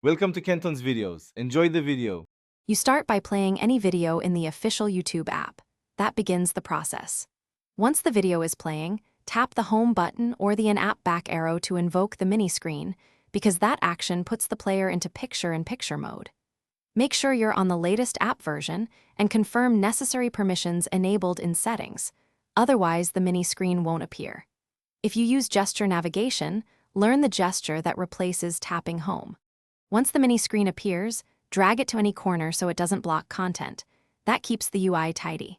Welcome to Kenton's videos. Enjoy the video. You start by playing any video in the official YouTube app. That begins the process. Once the video is playing, tap the home button or the in-app back arrow to invoke the mini screen, because that action puts the player into picture-in-picture mode. Make sure you're on the latest app version and confirm necessary permissions enabled in settings. Otherwise, the mini screen won't appear. If you use gesture navigation, learn the gesture that replaces tapping home. Once the mini screen appears, drag it to any corner so it doesn't block content. That keeps the UI tidy.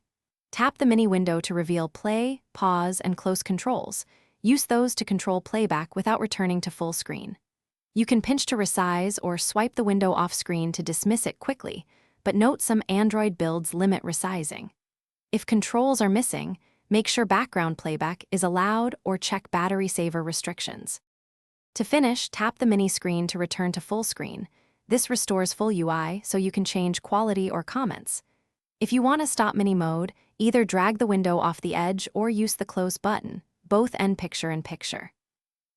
Tap the mini window to reveal play, pause, and close controls. Use those to control playback without returning to full screen. You can pinch to resize or swipe the window off screen to dismiss it quickly, but note some Android builds limit resizing. If controls are missing, make sure background playback is allowed or check battery saver restrictions. To finish, tap the mini screen to return to full screen. This restores full UI so you can change quality or comments. If you want to stop mini mode, either drag the window off the edge or use the close button. Both end picture-in-picture.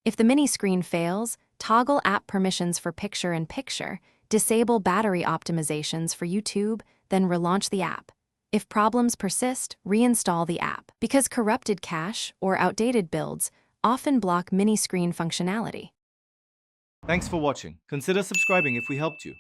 If the mini screen fails, toggle app permissions for picture-in-picture, disable battery optimizations for YouTube, then relaunch the app. If problems persist, reinstall the app, because corrupted cache or outdated builds often block mini screen functionality. Thanks for watching. Consider subscribing if we helped you.